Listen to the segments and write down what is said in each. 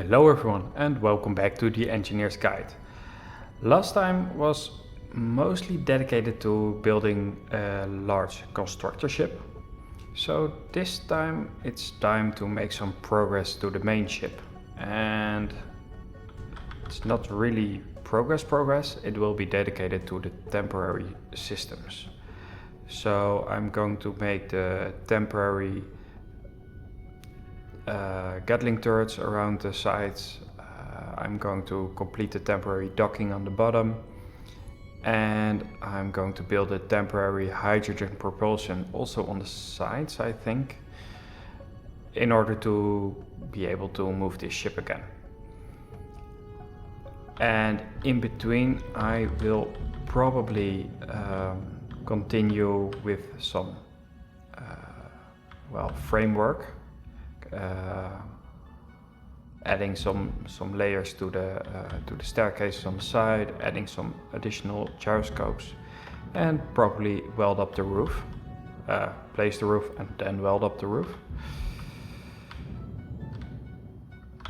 Hello everyone and welcome back to the Engineer's Guide. Last time was mostly dedicated to building a large constructor ship. So this time it's time to make some progress to the main ship. And it's not really progress, it will be dedicated to the temporary systems. So I'm going to make the temporary Gatling turrets around the sides. I'm going to complete the temporary docking on the bottom, and I'm going to build a temporary hydrogen propulsion also on the sides, I think, in order to be able to move this ship again. And in between I will probably continue with some framework. Adding some layers to the staircases on the side, adding some additional gyroscopes, and probably weld up the roof, place the roof and then weld up the roof.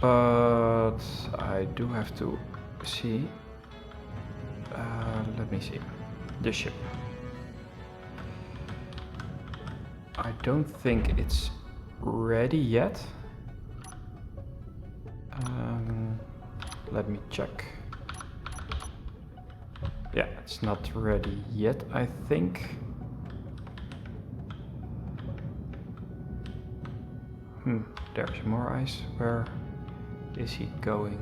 But I do have to see, let me see, the ship. I don't think it's ready yet. Let me check. Yeah, it's not ready yet, I think. There's more ice. Where is he going?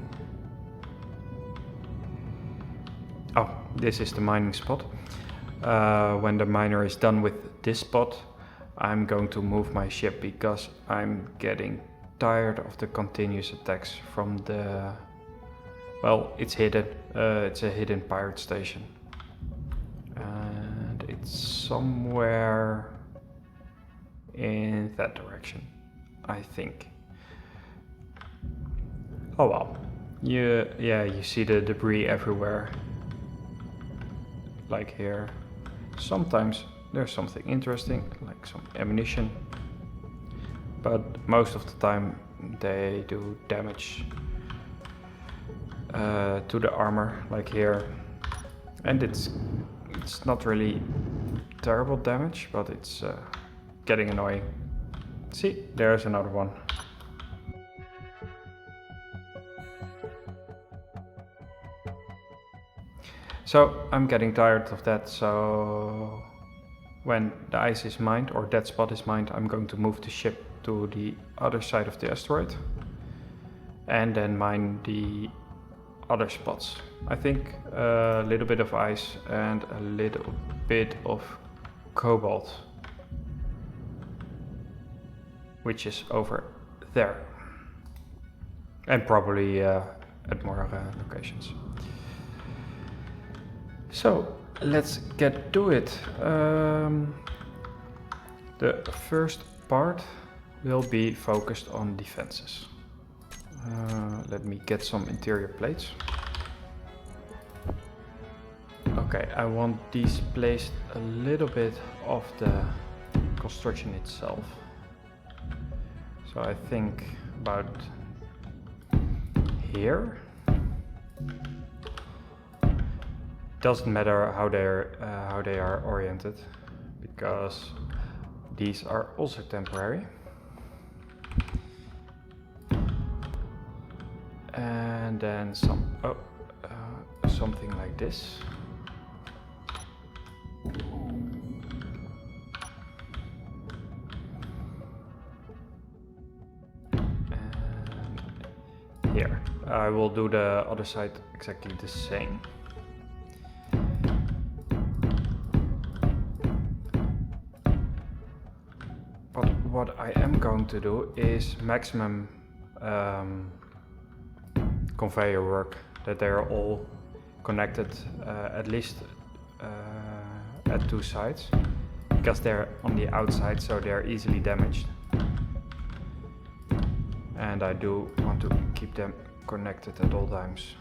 Oh, this is the mining spot. When the miner is done with this spot, I'm going to move my ship because I'm getting tired of the continuous attacks from the... Well, it's hidden. It's a hidden pirate station. And it's somewhere in that direction, I think. Oh well. Yeah, you see the debris everywhere. Like here. Sometimes there's something interesting, like some ammunition, but most of the time they do damage to the armor, like here. And it's not really terrible damage, but it's getting annoying. See, there's another one. So I'm getting tired of that, so when the ice is mined, or that spot is mined, I'm going to move the ship to the other side of the asteroid and then mine the other spots. I think a little bit of ice and a little bit of cobalt, which is over there, and probably at more locations. So let's get to it. The first part will be focused on defenses. Let me get some interior plates. Okay, I want these placed a little bit off the construction itself. So I think about here. Doesn't matter how they are oriented, because these are also temporary. And then something like this. And here, I will do the other side exactly the same. But what I am going to do is maximum conveyor work, that they are all connected at least at two sides, because they're on the outside, so they're easily damaged. And I do want to keep them connected at all times.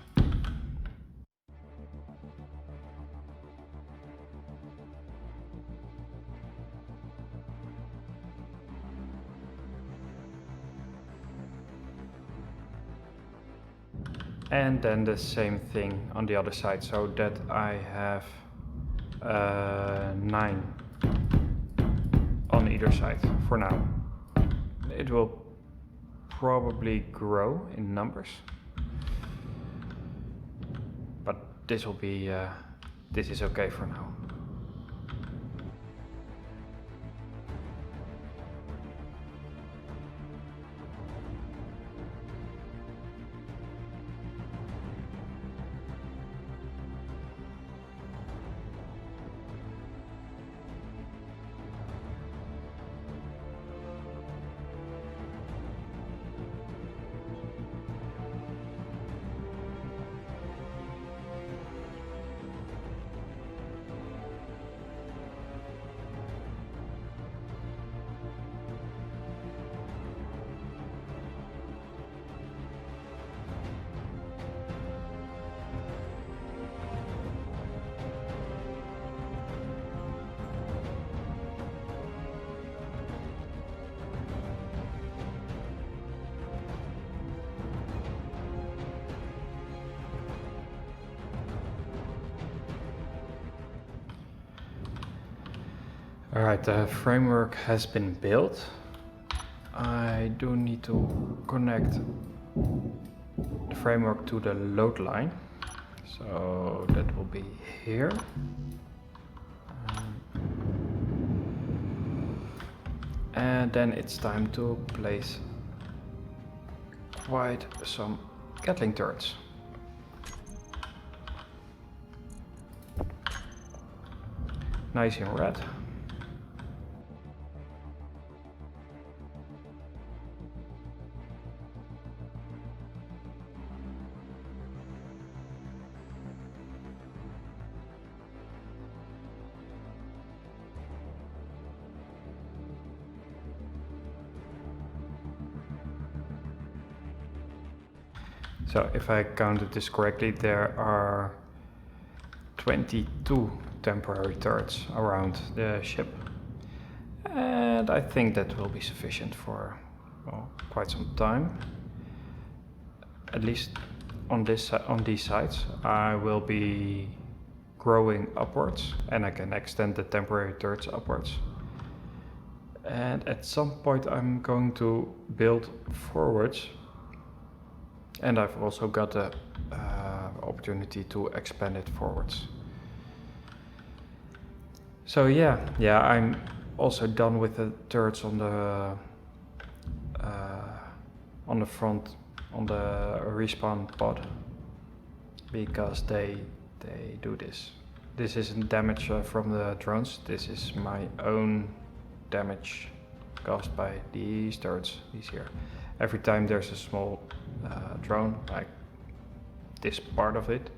And then the same thing on the other side, so that I have 9 on either side for now. It will probably grow in numbers, but this will be this is okay for now. Alright, the framework has been built. I do need to connect the framework to the load line. So that will be here. And then it's time to place quite some Gatling turrets. Nice in red. So if I counted this correctly, there are 22 temporary turrets around the ship. And I think that will be sufficient for quite some time. At least on these sides, I will be growing upwards and I can extend the temporary turrets upwards. And at some point I'm going to build forwards. And I've also got the opportunity to expand it forwards. So yeah, I'm also done with the turrets on the front, on the respawn pod, because they do this. This isn't damage from the drones. This is my own damage caused by these turrets. These here. Every time there's a small drone, like this part of it,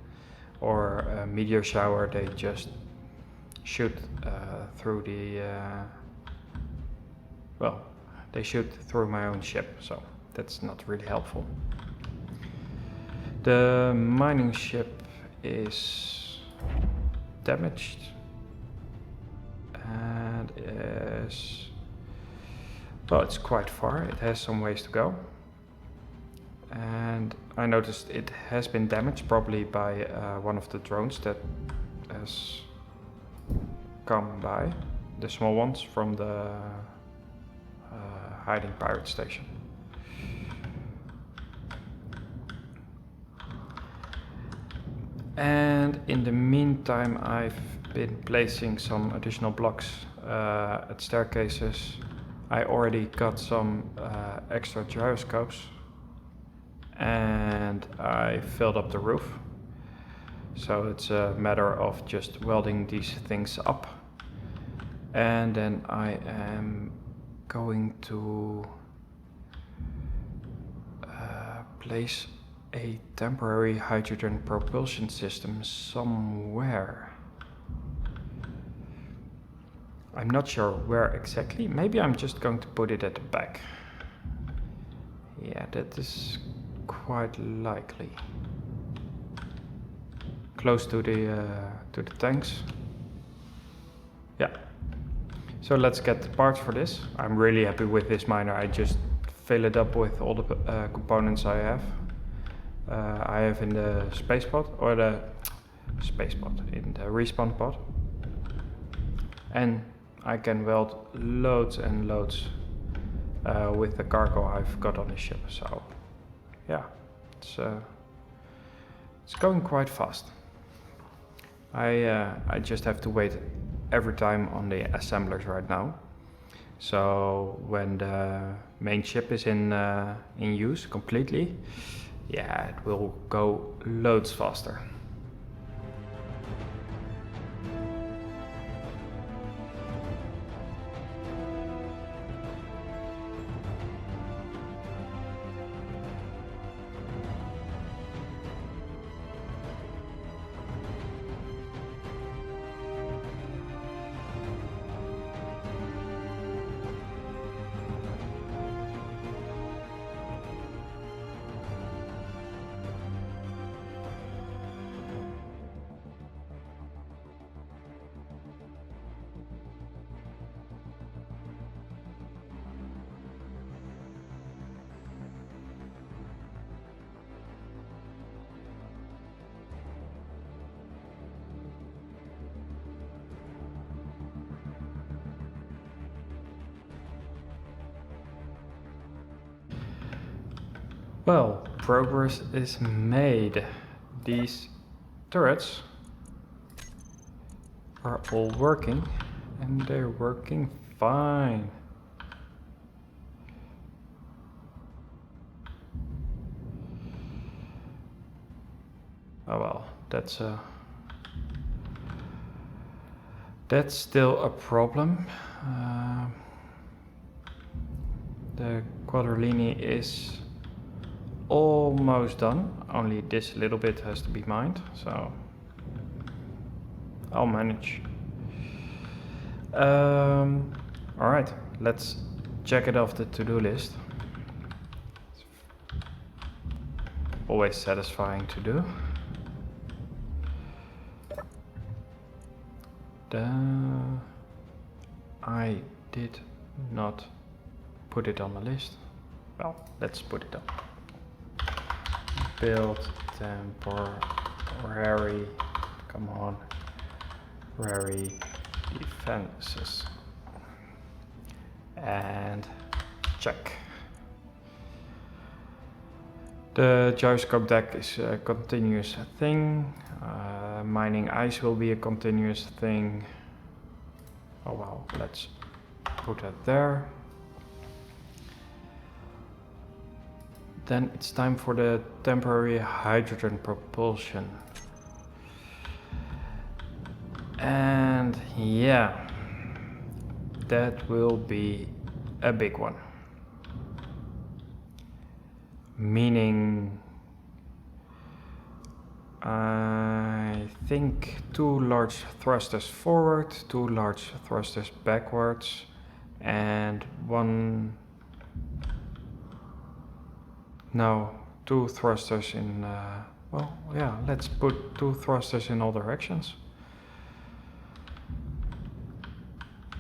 or a meteor shower, they just shoot through the they shoot through my own ship, so that's not really helpful. The mining ship is damaged and it's quite far. It has some ways to go. And I noticed it has been damaged, probably by one of the drones that has come by, the small ones from the hiding pirate station. And in the meantime, I've been placing some additional blocks at staircases. I already got some extra gyroscopes and I filled up the roof. So it's a matter of just welding these things up. And then I am going to place a temporary hydrogen propulsion system somewhere. I'm not sure where exactly. Maybe I'm just going to put it at the back. Yeah, that is quite likely. Close to the tanks. Yeah. So let's get the parts for this. I'm really happy with this miner. I just fill it up with all the components I have. I have in the space pod, or the space pod, in the respawn pod. And I can weld loads and loads with the cargo I've got on the ship. So yeah, it's going quite fast. I just have to wait every time on the assemblers right now. So when the main ship is in use completely, yeah, it will go loads faster. Well, progress is made. These turrets are all working, and they're working fine. Oh well, that's still a problem. The quadrillini is almost done, only this little bit has to be mined, so I'll manage. Alright, let's check it off the to-do list. Always satisfying to do. I did not put it on the list. Well, let's put it on. Build temporary, come on, temporary defenses, and check. The gyroscope deck is a continuous thing. Mining ice will be a continuous thing. Oh well, let's put that there. Then it's time for the temporary hydrogen propulsion. And yeah, that will be a big one. Meaning, I think 2 large thrusters forward, 2 large thrusters backwards, and 2 thrusters in, well, yeah, let's put 2 thrusters in all directions.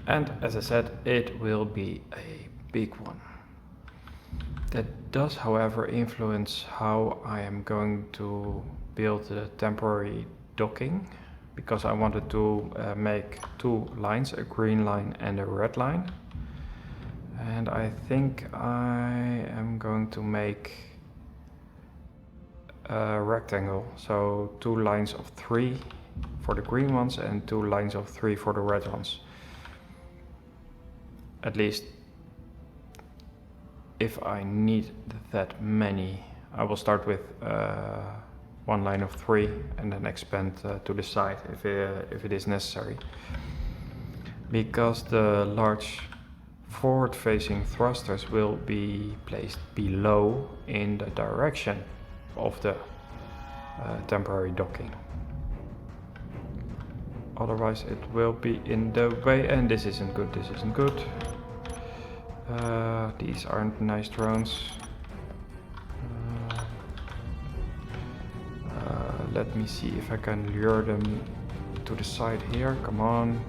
And as I said, it will be a big one. That does, however, influence how I am going to build the temporary docking, because I wanted to make 2 lines, a green line and a red line. And I think I am going to make a rectangle, so 2 lines of 3 for the green ones and 2 lines of 3 for the red ones. At least if I need that many, I will start with 1 line of 3 and then expand to the side if it is necessary. Because the large forward-facing thrusters will be placed below in the direction of the temporary docking. Otherwise it will be in the way, and this isn't good, this isn't good. These aren't nice drones. Let me see if I can lure them to the side here. Come on,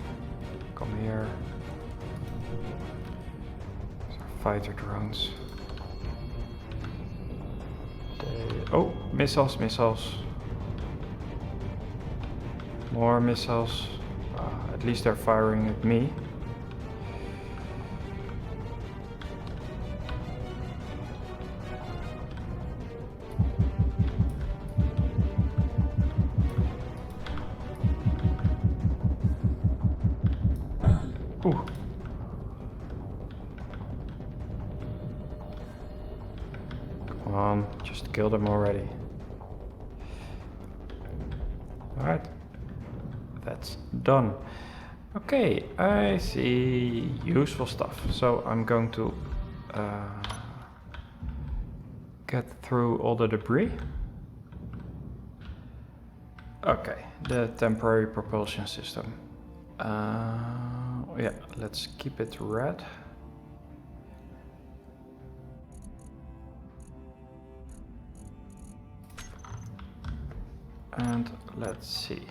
come here. These are fighter drones. Oh, Missiles, missiles. More missiles. At least they're firing at me. Ooh. Come on, just kill them already. Alright. That's done. Okay, I see useful stuff. So I'm going to get through all the debris. Okay, the temporary propulsion system. Yeah, let's keep it red. And let's see.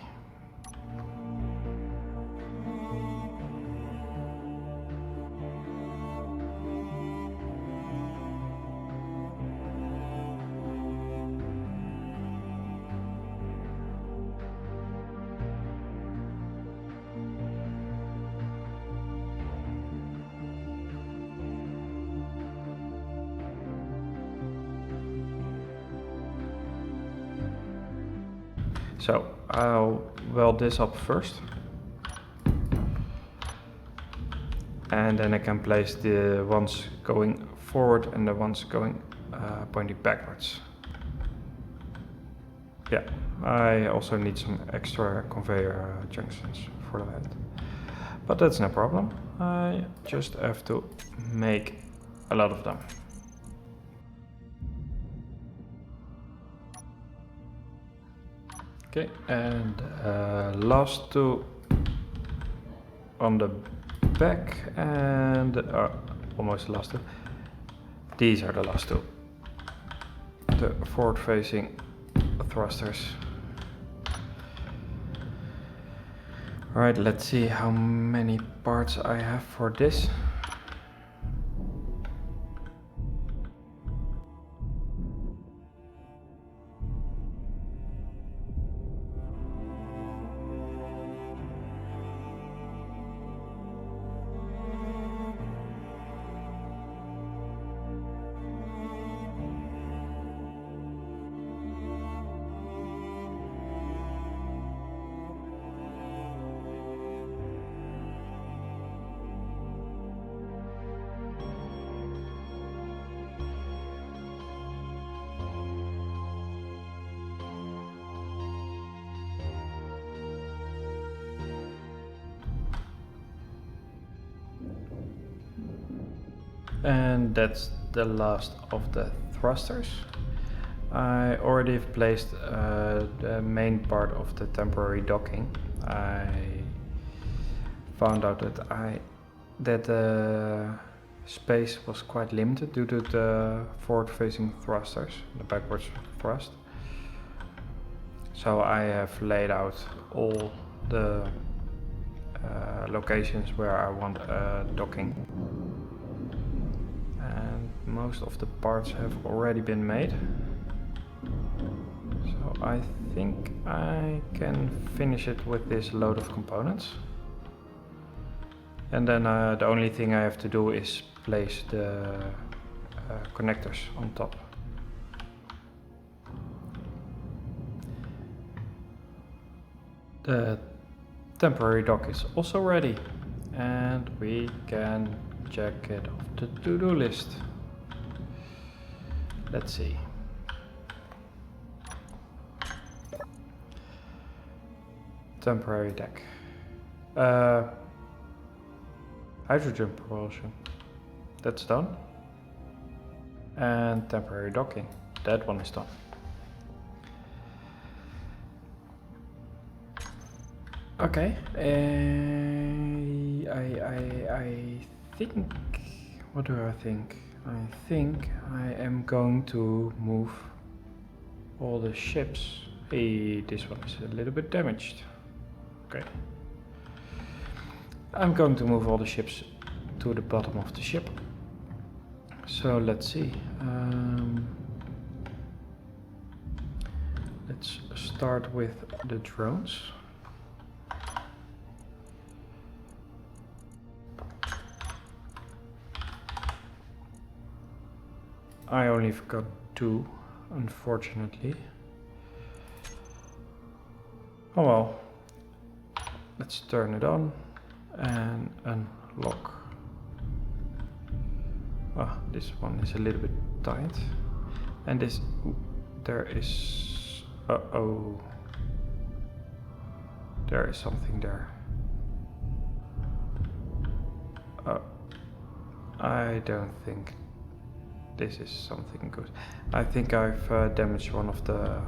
So I'll weld this up first. And then I can place the ones going forward and the ones going pointing backwards. Yeah, I also need some extra conveyor junctions for that. But that's no problem. I just have to make a lot of them. Okay, and last two on the back and almost the last two. These are the last two. The forward facing thrusters. Alright, let's see how many parts I have for this. And that's the last of the thrusters. I already have placed the main part of the temporary docking. I found out that the space was quite limited due to the forward-facing thrusters, the backwards thrust. So I have laid out all the locations where I want docking. And most of the parts have already been made. So I think I can finish it with this load of components. And then the only thing I have to do is place the connectors on top. The temporary dock is also ready and we can check it off the to-do list. Let's see. Temporary deck. Hydrogen propulsion. That's done. And temporary docking. That one is done. Okay. I think. What do I think? I think I am going to move all the ships. Hey, this one is a little bit damaged. Okay. I'm going to move all the ships to the bottom of the ship. So let's see. Let's start with the drones. I only got 2, unfortunately. Oh well. Let's turn it on and unlock. Ah, this one is a little bit tight. And this, there is, uh-oh. There is something there. I don't think this is something good. I think I've damaged one of the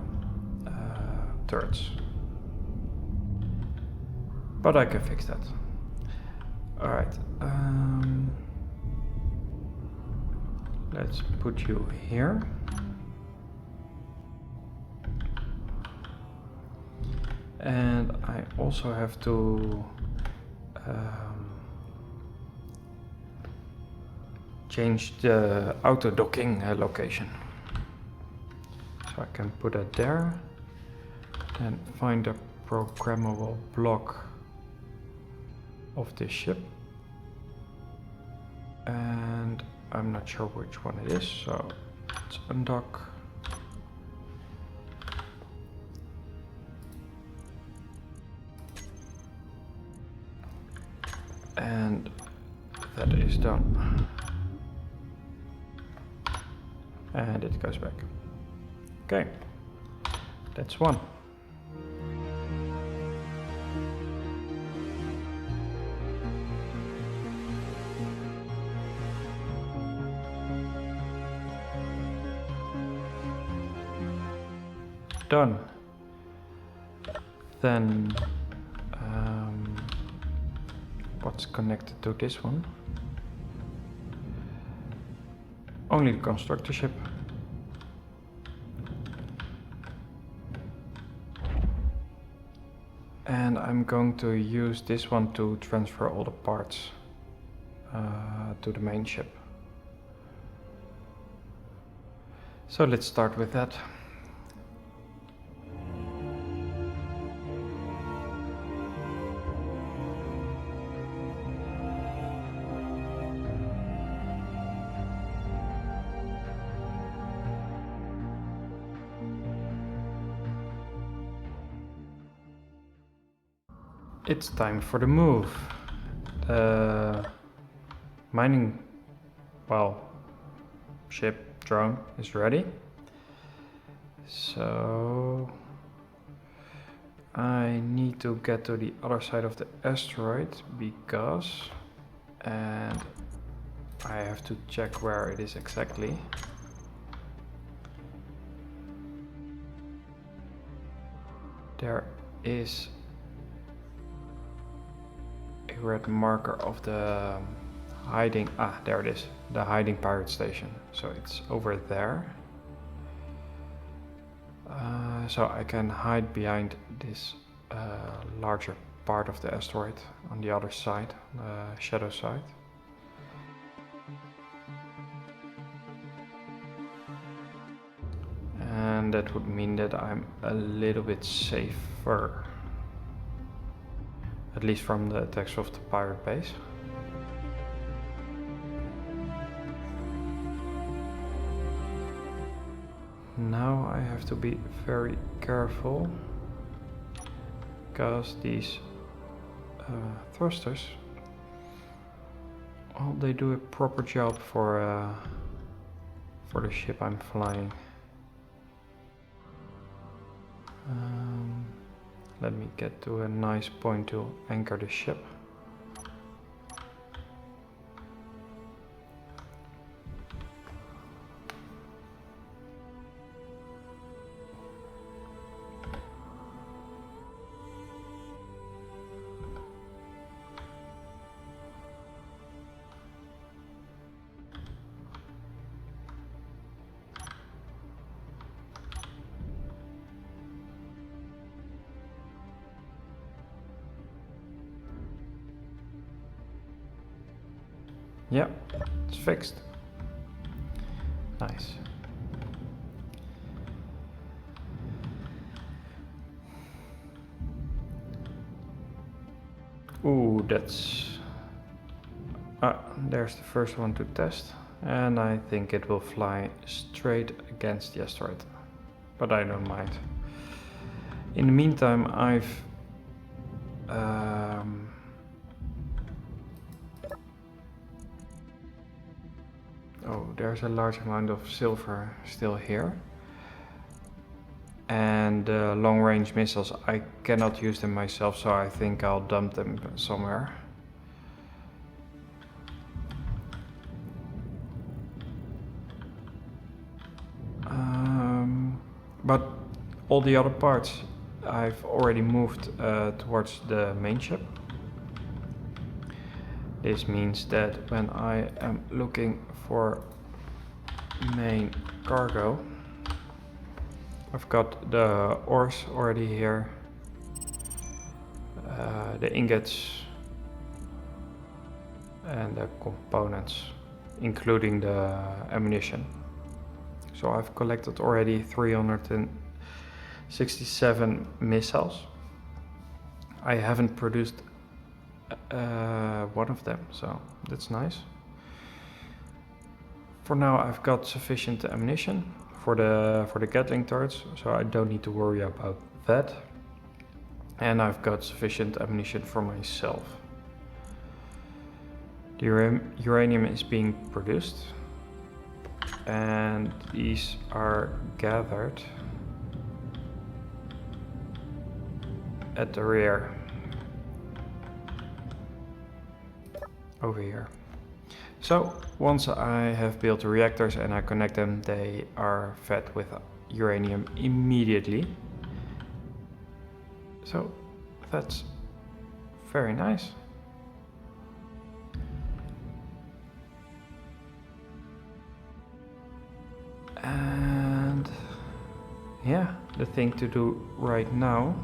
turrets. But I can fix that. Alright. Let's put you here. And I also have to change the auto docking location. So I can put it there and find a programmable block of this ship. And I'm not sure which one it is, so let's undock. And that is done. And it goes back. Okay, that's one. Done. Then what's connected to this one? Only the constructor ship. And I'm going to use this one to transfer all the parts to the main ship. So let's start with that. It's time for the move. The mining, ship drone is ready. So I need to get to the other side of the asteroid and I have to check where it is exactly. There is a red marker of the hiding, there it is, the hiding pirate station. So it's over there. So I can hide behind this larger part of the asteroid on the other side, the shadow side. And that would mean that I'm a little bit safer. At least from the attacks of the pirate base. Now I have to be very careful because these thrusters, well, they do a proper job for the ship I'm flying. Let me get to a nice point to anchor the ship. Yeah, it's fixed. Nice. that's... there's the first one to test, and I think it will fly straight against the asteroid, but I don't mind. In the meantime, I've oh, there's a large amount of silver still here. And long-range missiles, I cannot use them myself, so I think I'll dump them somewhere. But all the other parts I've already moved towards the main ship. This means that when I am looking for main cargo, I've got the ores already here, the ingots and the components, including the ammunition. So I've collected already 367 missiles. I haven't produced one of them, so that's nice. For now I've got sufficient ammunition for the Gatling turrets, so I don't need to worry about that. And I've got sufficient ammunition for myself. The uranium is being produced, and these are gathered at the rear over here. So once I have built the reactors and I connect them, they are fed with uranium immediately. So that's very nice. And yeah, the thing to do right now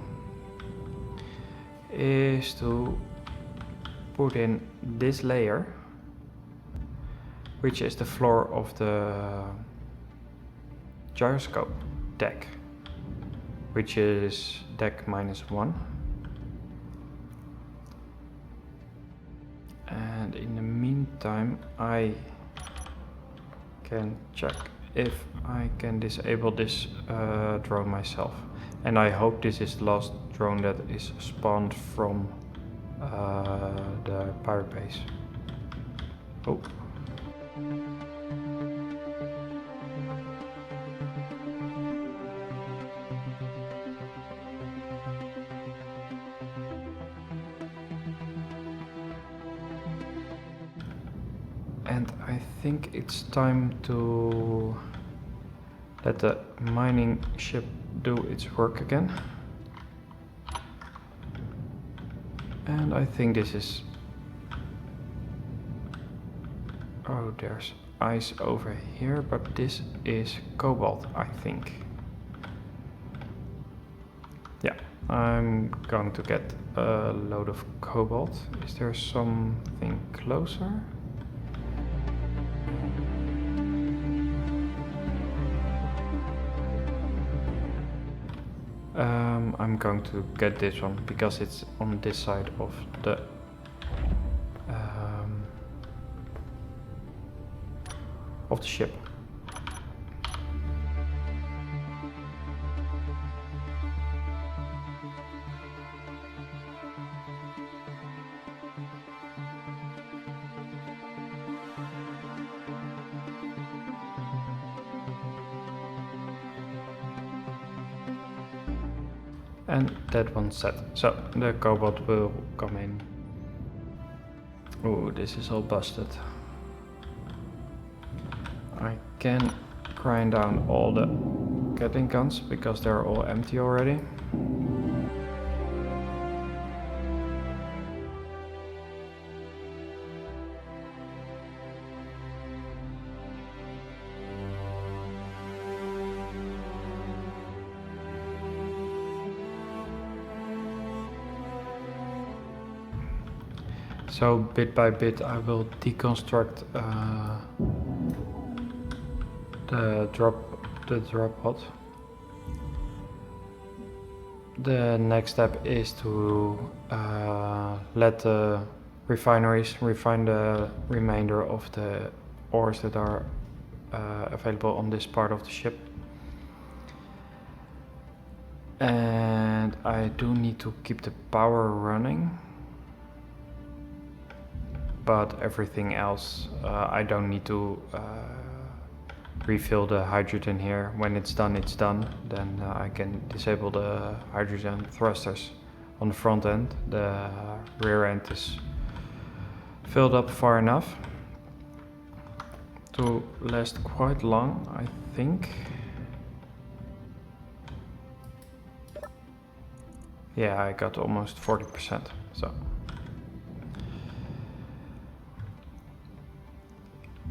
is to put in this layer, which is the floor of the gyroscope deck, which is deck -1. And in the meantime, I can check if I can disable this drone myself. And I hope this is the last drone that is spawned from the pirate base. Oh. And I think it's time to let the mining ship do its work again. And I think this is... oh, there's ice over here, but this is cobalt, I think. Yeah, I'm going to get a load of cobalt. Is there something closer? I'm going to get this one because it's on this side of the ship. And that one's set. So the cobalt will come in. Oh, this is all busted. I can grind down all the Gatling guns because they're all empty already. So bit by bit I will deconstruct the drop pod. The next step is to let the refineries refine the remainder of the ores that are available on this part of the ship. And I do need to keep the power running, but everything else I don't need to refill the hydrogen here. When it's done, it's done. Then I can disable the hydrogen thrusters on the front end. The rear end is filled up far enough to last quite long, I think. Yeah, I got almost 40%, so.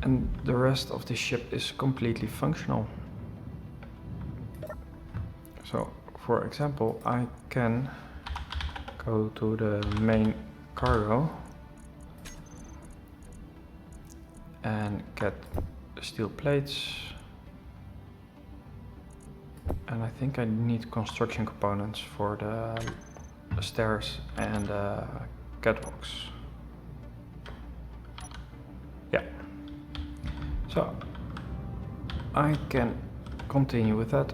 And the rest of the ship is completely functional. So, for example, I can go to the main cargo and get the steel plates. And I think I need construction components for the stairs and the catwalks. Yeah. So I can continue with that.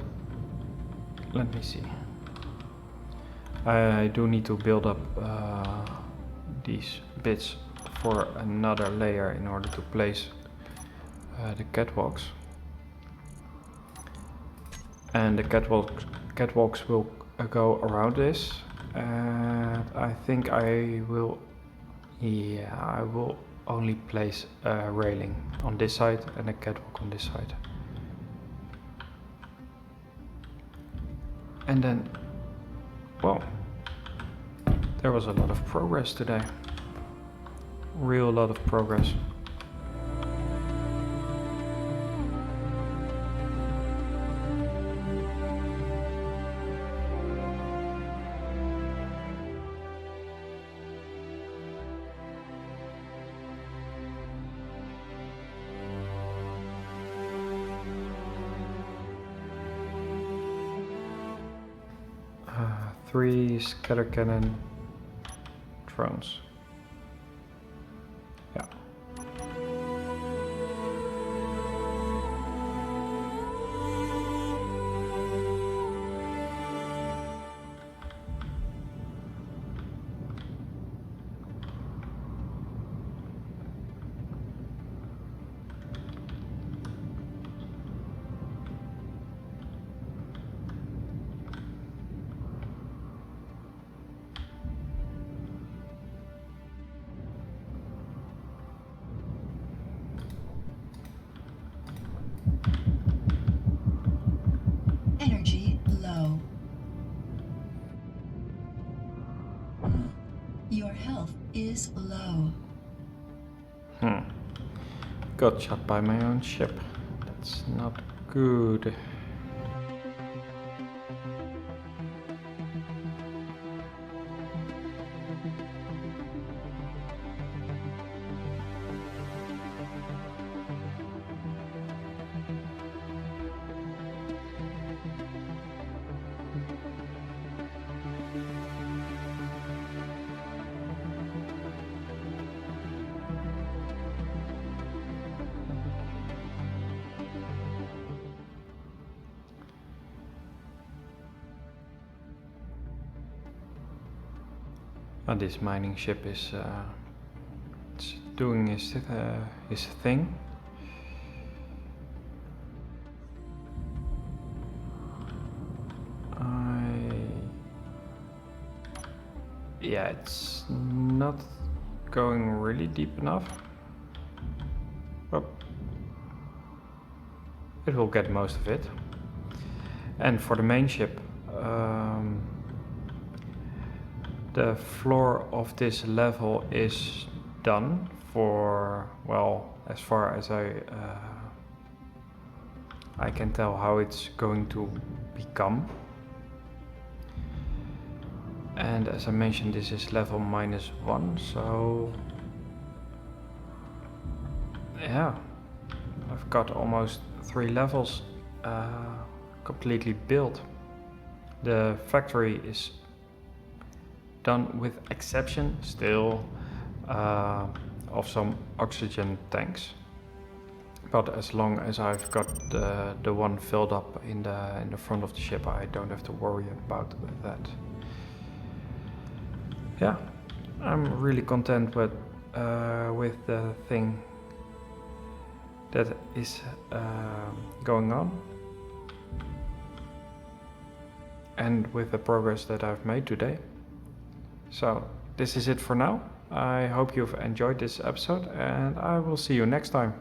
Let me see. I do need to build up these bits for another layer in order to place the catwalks. And the catwalks will go around this. And I think I will only place a railing on this side and a catwalk on this side. And then, well, there was a lot of progress today. Real lot of progress. Three scatter cannon drones. Yeah. Energy low. Your health is low. Got shot by my own ship. That's not good. This mining ship is it's doing his thing. Yeah, it's not going really deep enough, but it will get most of it. And for the main ship, the floor of this level is done for, well, as far as I can tell how it's going to become. And as I mentioned, this is level -1, so yeah, I've got almost 3 levels completely built. The factory is done with exception still of some oxygen tanks. But as long as I've got the one filled up in the front of the ship, I don't have to worry about that. Yeah, I'm really content with the thing that is going on, and with the progress that I've made today. So this is it for now. I hope you've enjoyed this episode, and I will see you next time.